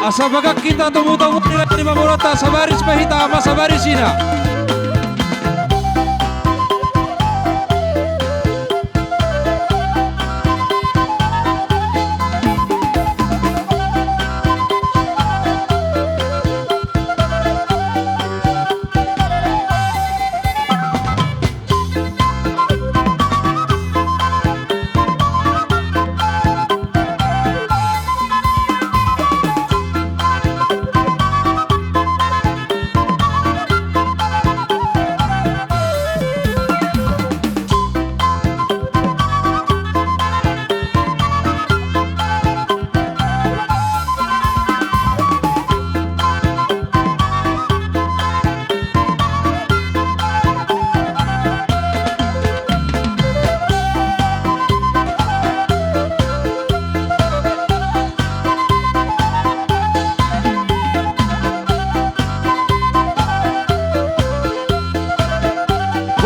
Asabaga kita temu-temu dengan lima morota sabaris pahita ama sabarisina.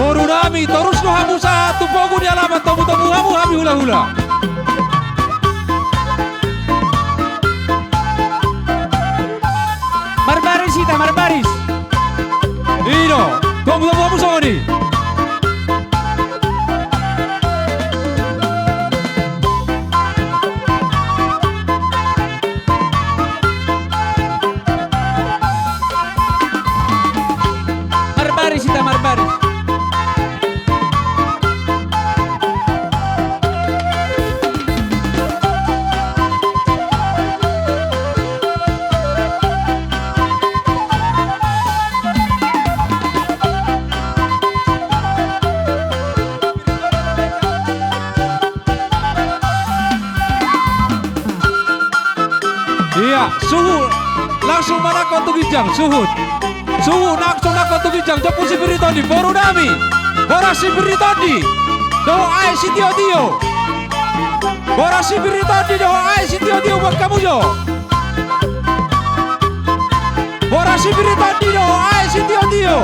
Borunami terus no hamu sa tupogu ni alamat tomu-tomu hamu hami hula-hula. Marbaris ita, marbaris. Ino, tomu-tomu hamu sama ni. Marbaris ita, marbaris. Iya, suhu langsung mana kau tuh gijang, suhu langsung nak kau tuh gijang, jopo si Beritoni, Borunami, Bora si Beritoni, doa ay si Tio, Bora si Beritoni, doa ay si Tio buat kamu yo, Bora si Beritoni, doa ay si Tio,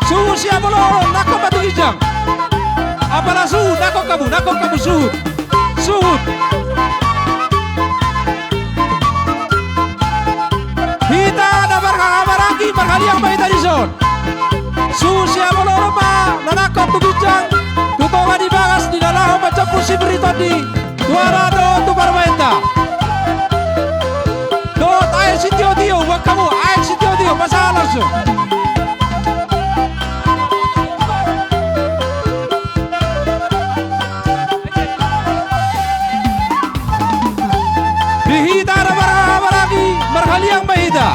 suhu siapa lo, nak kau batu gijang. Apalah suhud, nakok kamu suhud. Hita ada barangki yang baik tadi son. Suhu siapa lo pa, nanakok tugijang, tutongan dibagas di dalam macam pusi berita di tuara do tu parmenta. Dot air si Tio, buat kamu air si Tio, masalah langsung. Marhaliang mahida,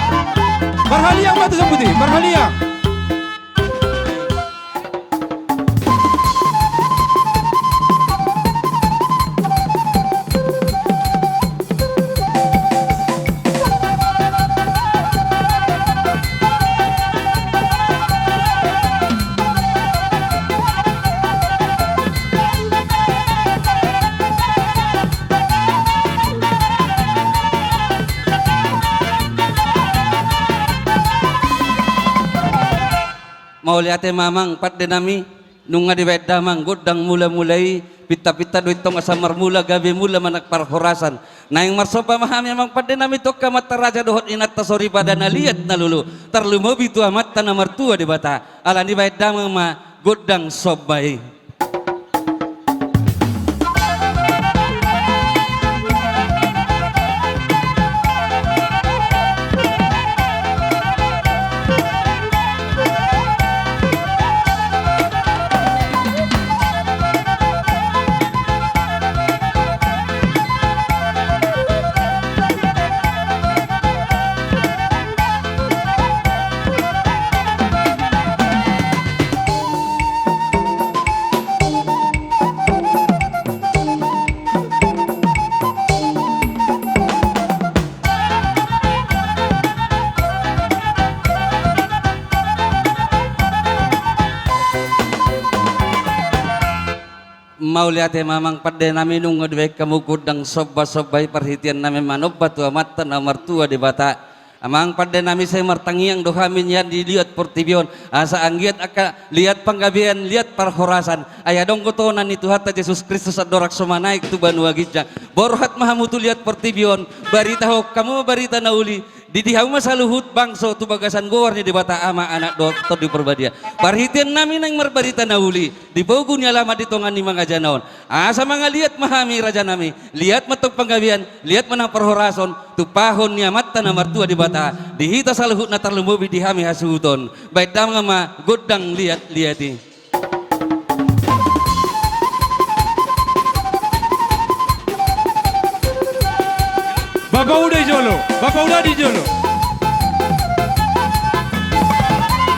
marhaliang batu sebuti, marhaliang. Mau lihat mamang pat denami nunga di beda manggudang mula-mulai pita-pita duit tong asa marmula gabe mula manak parhorasan na yang marsopa mahami amang pat denami tok kamat raja dohot inat tasori pada naliat nalulu terlumo bitu amat tanah martua di bata ala di beda ma godang sobai. Mau lihat mamang pada nami nunggu dua kamu kudang soba-sobai perhatian nami manop batu amat tanah martua di bata Amang pada nami saya martangiang dohamin yan dilihat portibion. Asa anggiat aka lihat panggabian, lihat parhorasan. Ayadong kotonan itu hatta Yesus Kristus adorak sumanaik tu banua gijang. Borhat mahamutu lihat portibion. Barita ho kamu barita nauli. Didihaw masaluhut bangso tu bagasan gowarnya di bata ama anak dokter di perbadia. Parhitian namin ang marbarita nauli. Di pogunya lama di tongan ni mga janaon. Asa mga lihat mahami raja nami. Lihat matok panggabian, lihat manang parhorason. Tupahon niya mata na martua di bata. Dihita saluhut na tarlumubi di hami hasuton. Baik dam nga ma godang lihat-lihati. Bapak udah jolo, Bapak udah di jolo.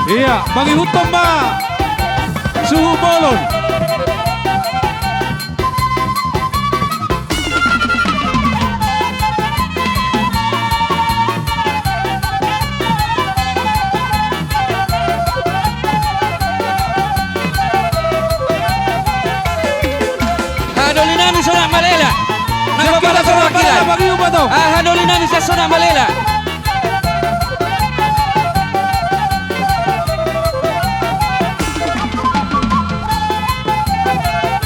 Iya, bagi hutom ba? Suhu bolon. Hadolinami Sona Malela. Kita Perwakilan. bagi ubat to. Hadolinami sa Sona Malela.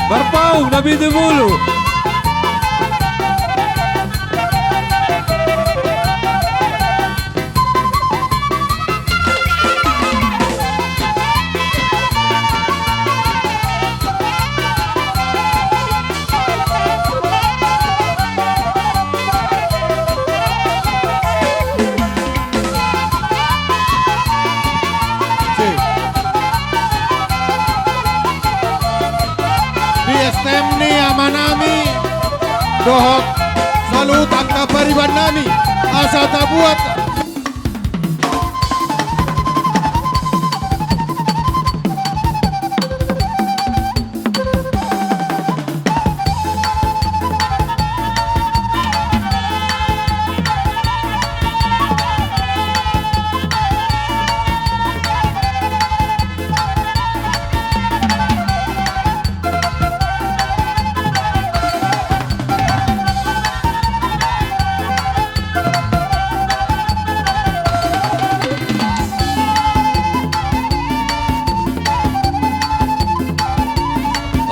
Barpau, Nabi Debulu. Stemni amanami dohok salut angka pariban nami asa tabuat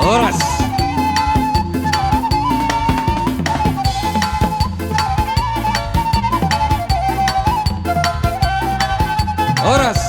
Oras. Oras.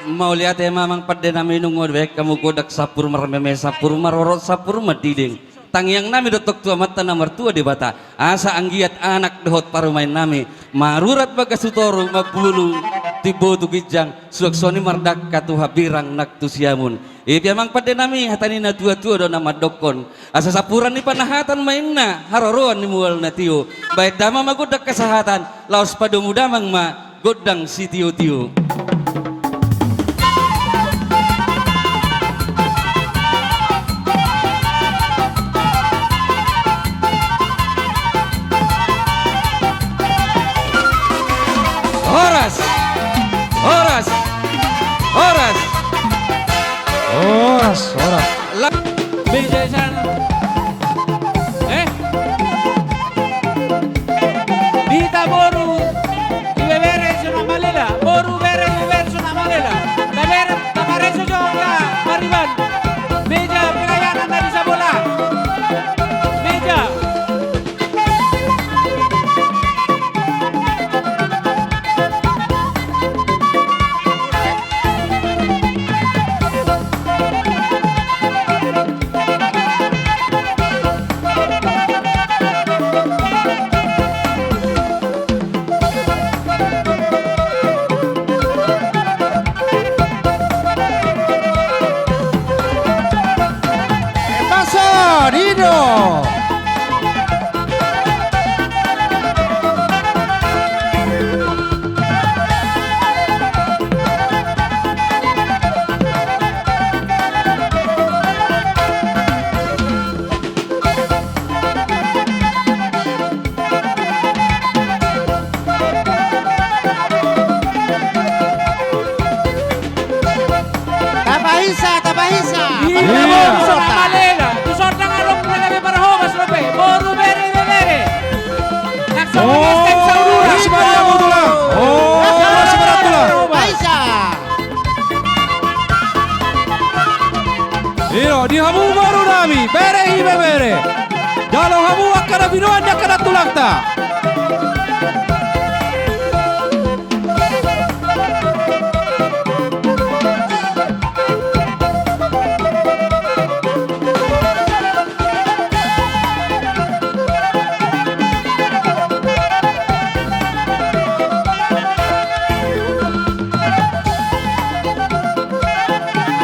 Mau lihat ya mamang pada nami nunggu baik kamu kodak sapur marmeme sapur marorot sapur madiling. Tangyang nami dotok tua mata nomor tua di bata. Asa anggiat anak dehot parumain nami. Marurat bagas sutoro mabulu. Tibo tu gijang suaksoni mardak katu habirang nak tu siamun. Piamang pada nami hatani na tua-tua do nama dokon. Asa sapuran ni panahatan mainna haroroan ni mual na tiyo. Baik dama magodak kesehatan laos padumu damang ma godang si tiyo-tiyo. Horas. Horas. Horas. Oras, oras. Bijasan. Dita boru. Ibebere Sona Malela. Boru bere ibebere Sona Malela. Tabere tamareso juga mariban. Bija pelayanan dari Sabola. Bija. Dino Tapahisa. Iya. Sona Malela. Tu sortang along na para ho. di hamu baru nami bere hibe bere. Jalo hamu akara binuan yakara tulakta.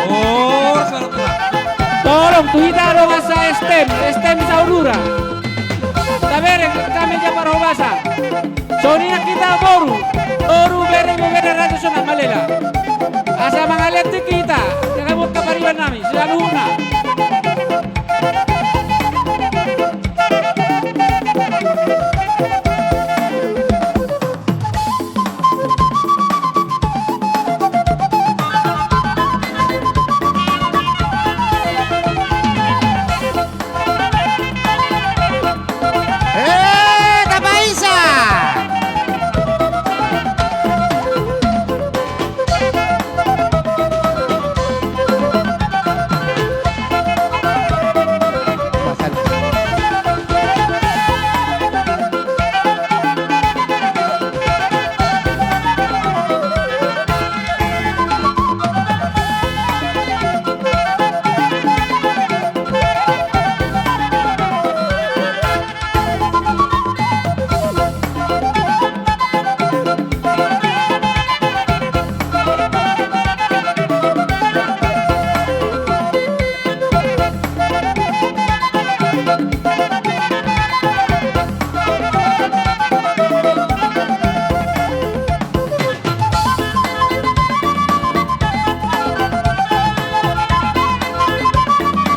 Oh, suara tulak. Tolong tuhita dong sa STEM sa Aurora. Tabere kami ja parobasa. Sonina kita boru bere raja sona malela. Asa mga lente kita, nakabot ka pariwan namin, sila luna. Tabaisa!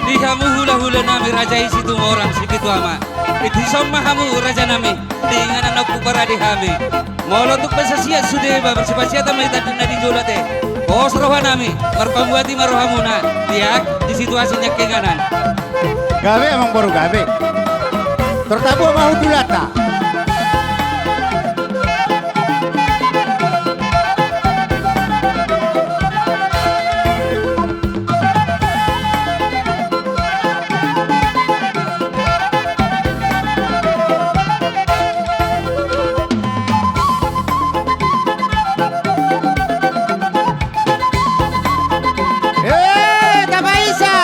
Di hamu hula-hula nami raja isi tu orang segitu ama. Itu sama hamu raja nami. Dengan anak kupara di hami. Molo tuk pasasiat sudeba bersepasiat ama itadun na di jolate. Bos roha nami. Marpambuati marohamuna. Tiak di situasinya kenganan. Gabe emang baru gabe. Tertabu mau dulata. Tabaisa!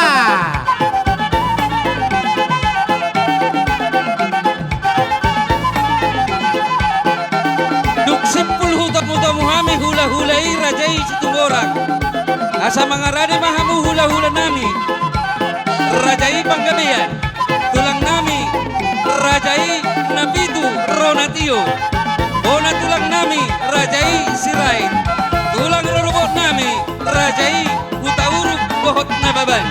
Duk simpul hutam-hutam muhami hula-hulai raja isi tu orang. Asa mangarade mahamu hula-hula nami. Rajai panggabean. Tulang nami. Rajai nabitu ronatio. Bona tulang nami. Rajai sirai. Tulang robot nami. Rajai utauruk bohot nababan.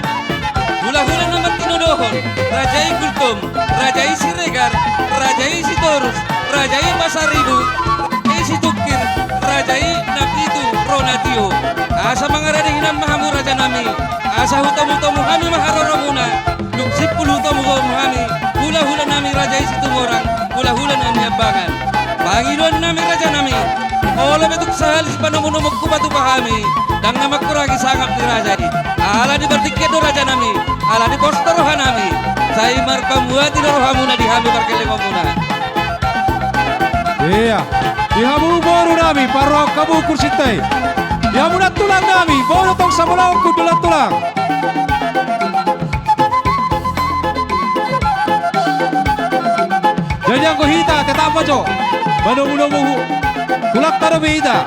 Hula-hula naman tinudohon. Rajai kultum. Rajai siregar. Rajai sitorus. Rajai pasaribu. Rajai situkir. Rajai nabitu ronatio. Asa mangarade hinam mahamu raja nami. Asa hutamu-tamu kami maharoromuna. Duk sipul hutamu kami. Hula-hula nami raja isi orang. Hula-hula nami ambangan. Panginoon nami raja nami. Ola betuk sahalis panamunumog kubatu pahami. Dang namak kuragi sangap ni raja ni. Ala di bertiket raja nami. Ala di poster roha nami. Saya marpamuati rohamuna di hami markelemamuna. Iya, di hamu baru nami parok kamu kursitai. Di hamu na tulang nami, baru tong samulaw kudulan tulang. Jadi ang kuhita, tetapa jo. Manu-munu tulak taro bihita.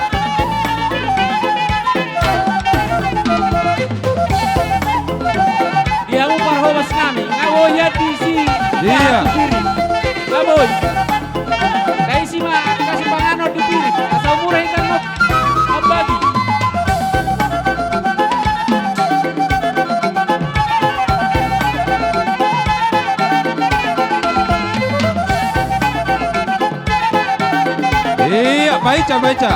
Dia mo parhobas namin. Ngawoy di si Iya. Ngawoy. Dahil si kasi pangano di pili. Asa umurahin ka mo. Abadi. Iya, baca.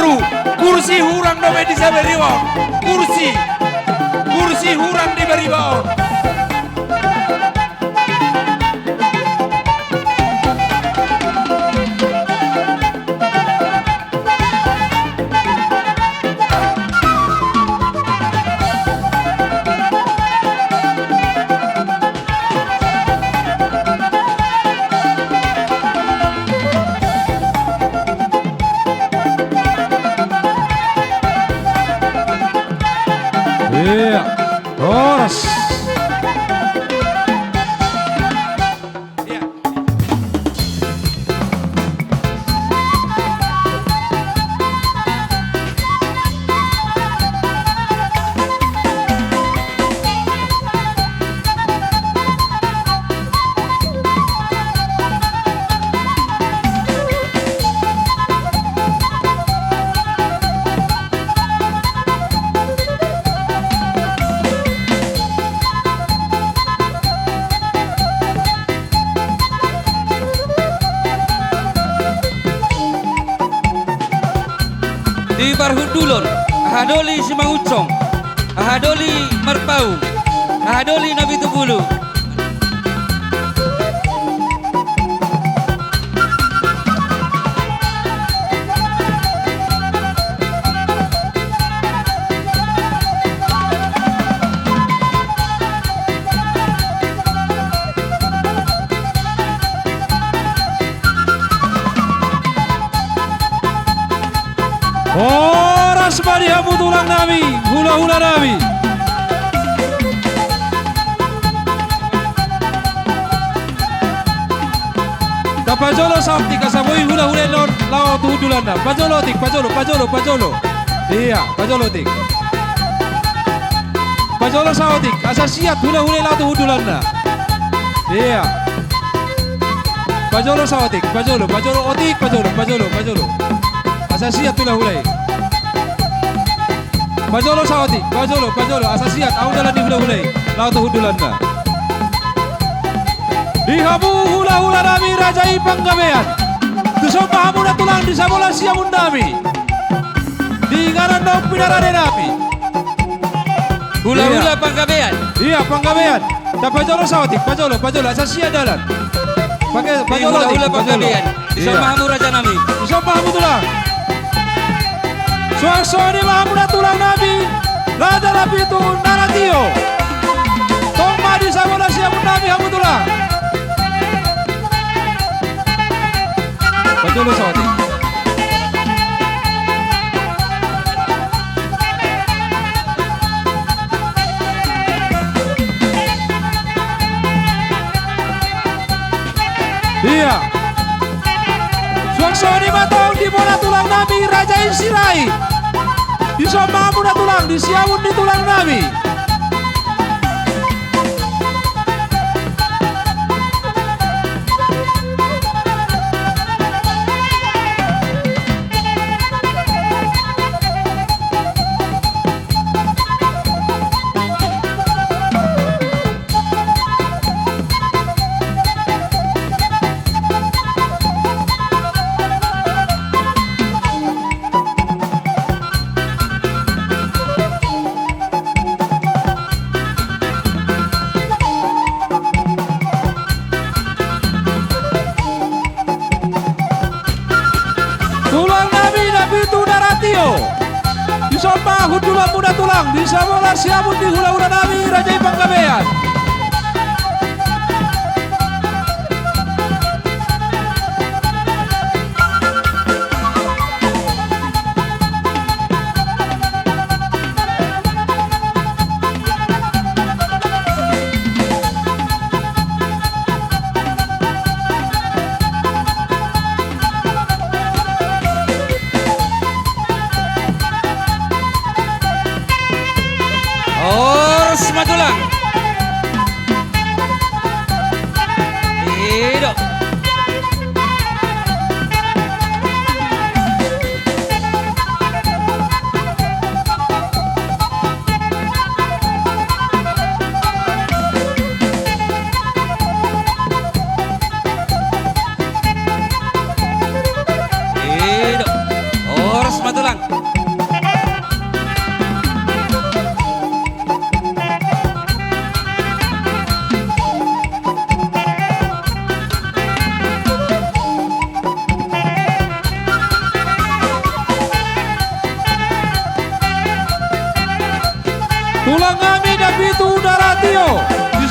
boru kursi hurang dome di saberiwaon kursi hurang di beriwaon. Iya, Horas. Di Barhudulon, ahadoli Simangucong, ahadoli Marpau, ahadoli Nabitubulu. Horas bari hamu tulang nami, hula-hula nami. Tapajolo sakti kasaboi hula-hula non lao tu dulanda. Pajolo tik, pajolo. Iya, pajolo tik. Pajolo saotik, asasiat hula-hula lao tu dulanda. Iya. Pajolo saotik, pajolo otik, pajolo. Asasiat hula-hula. Pajolo saotik, pajolo asasiat au jalan di hula-hula. Lao tu dulanda. Di hamu hula-hula nami rajai panggabean. Tusomba hamu na tulang di sabola siamun nami. Di ngaran dong pinarane nami. Hula-hula Panggabean. Iya panggabean. Da pajolo saotik, pajolo asasiat jalan. Pakai Di pajolo hula-hula Panggabean. Sama Iya. hamu raja nami. Tusomba hamu tulang. Suasoni hamu na tulang nami. Raja nabi itu naratio. Tong ma di sabola siamun nami hamu tulang. Pajolo saotik. Iya. Suaksoni matong di bola tulang nami Raja Insirai. Di somamu na tulang di siawun di tulang nami. Tulang nami nabi itu naratio. Di sompa hudulah muda tulang. Di sabola siamun di hula-hula nami Raja Panggabean. Ors Madulang. Hidup. Hidup. Ors Madulang.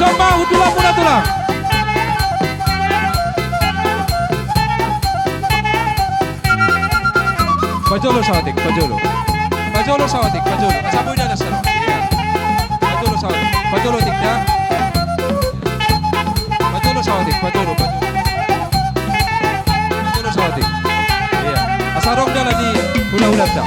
Isomba tulang muna tulang. Pajolo sawatik, pajolo. Pajolo sawatik, pajolo. Asaboy na nasaro. Pajolo sawatik, pajolo tikda. Pajolo sawatik, pajolo, pajolo. Pajolo sawatik. Iya. Asarong dala di hula-hula ta.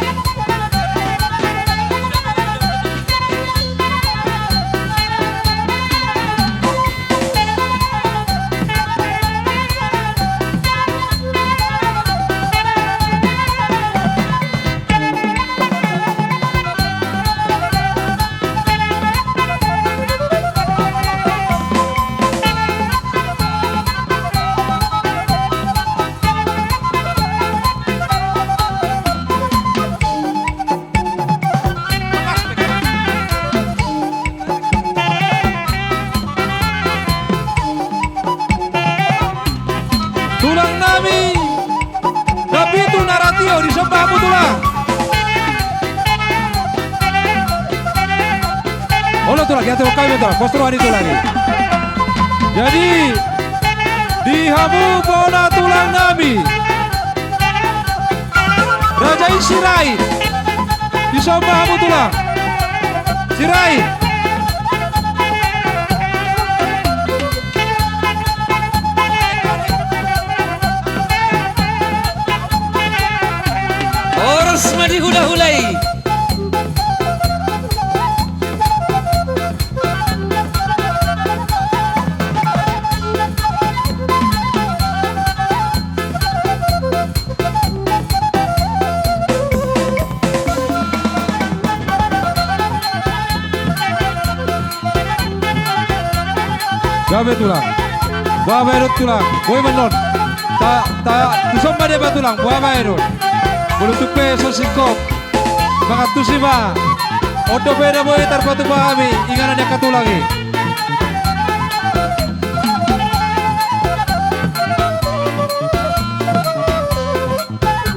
Tulang nami Nabitu naratio di sebelah tulang. Olah tulang, ya tulang kami tulang, postruan itu lagi. Jadi di hamu bona tulang nami Raja Sirai di sebelah hamu tulang Sirai. Oras madi hula-hulai. Gabe tulang, buah bayrut tulang, boy menon, tusomba dia tulang, buah bayrut, bulu tupe sosingkop, makat tusiba, odo beda boy tarpatu bahami, inganan yang katulangi.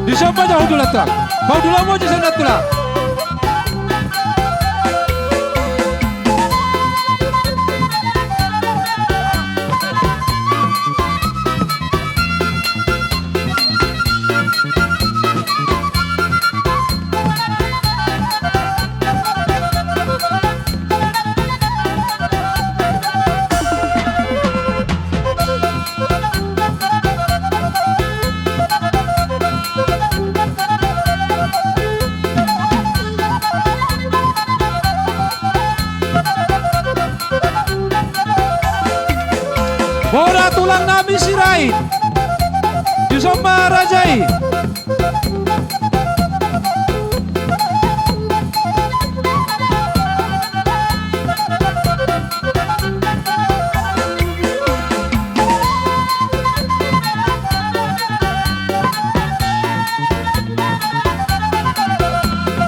Disomba jauh tulang tulang, mau tulang mau jasa tulang. Bola tulang nami Sirai Disomba Rajai.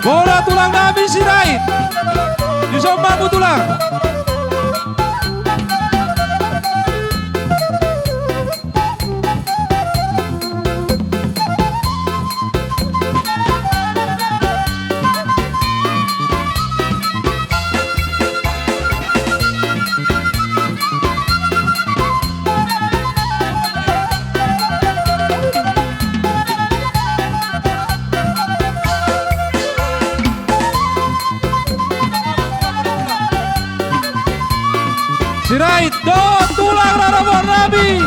Bola tulang nami Sirai Disomba tulang. Sirai do tulang rarabon nabi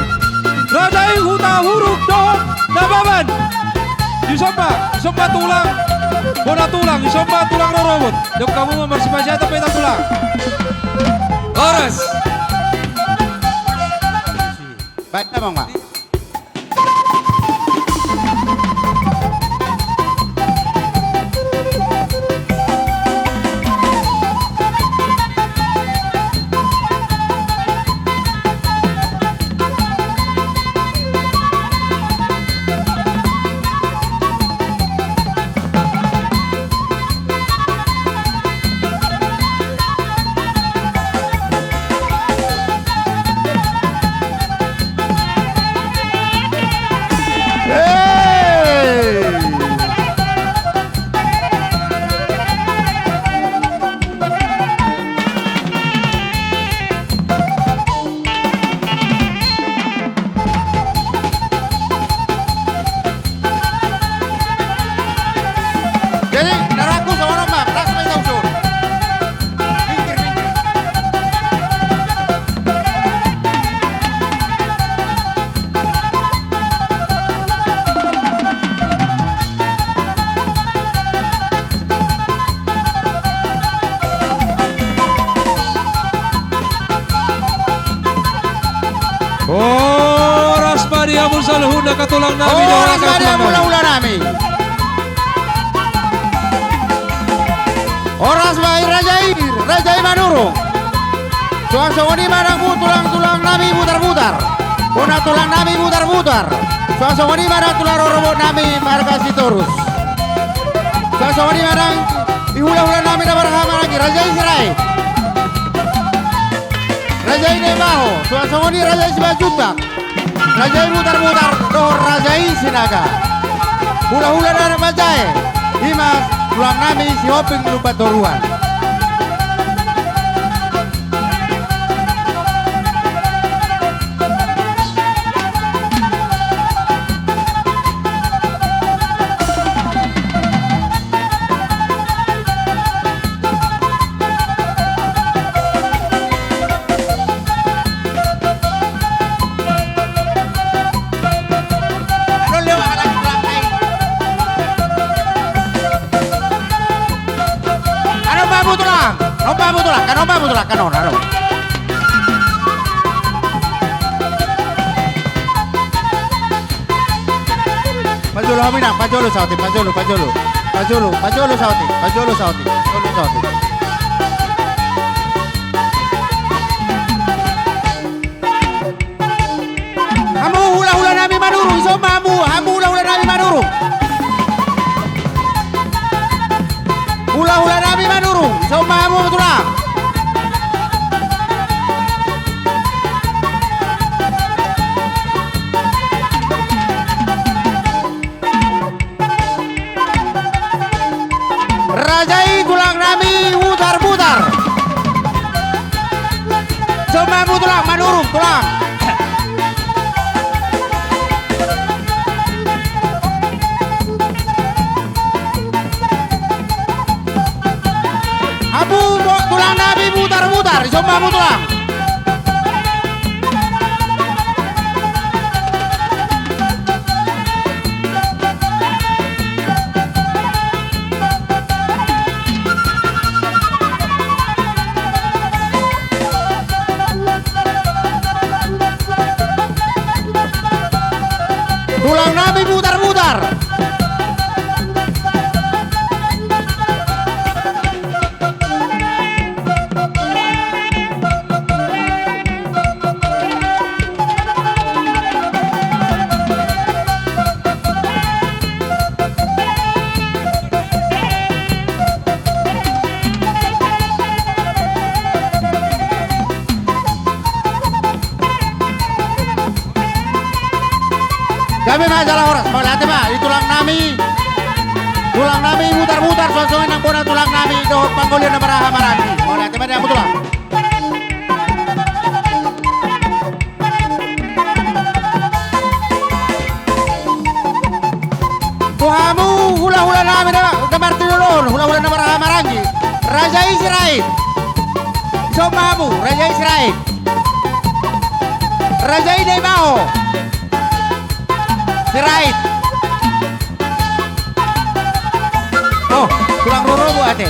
Rajai huta huruf do nababan Disomba tulang Bona tulang Disomba tulang rarabon. Dok kamu mempersipasi atau peta tulang. Oras. Baik emang Pak. Jadi naraku sama orang mah, tak sampai tahu sur. Minggir, minggir. Oras Maria Musalhuna katulang nami Oras pada mula-mula nami. Oras bayi Rajair Manurung. Suasongoni marangku tulang-tulang nami putar-putar. Puna tulang nami putar-putar. Suasongoni marang tulang robot nami markasi torus. Suasongoni marang ihula-hula nami nabarahama lagi Rajair Sirai. Rajair Nemaho. Suasongoni Rajair Sibajutak. Rajair putar-putar dohor Rajair Sinaga. Hula-hula nana Majai. Imas tulang nami si hoping lupa toruan. Kanon, ano. Pajolo kami na, pajolo sa atin, pajolo sa atin, pajolo sa atin. Hamu hula-hula namin manurong, so hamu hula-hula namin manurong. Hula-hula namin manurong, so hamu betulang. Rajai tulang nami putar-putar. Semua tulang manurung tulang. Abu tulang nami putar-putar. Semua tulang. Tulang nami putar-putar. Kami masalah orang, mau lihat mah, di tulang nami mutar-mutar, sosoknya nang bona tulang nami, itu panggolnya na baraha maragi, mau lihat mah dia tulang. Tuhamu hula-hula nami na, gambar tinulun, hula-hula na baraha maragi, Raja Israel, somamu, Raja Israel, Raja Nemaho. Right. Oh, tulang roro bu ate.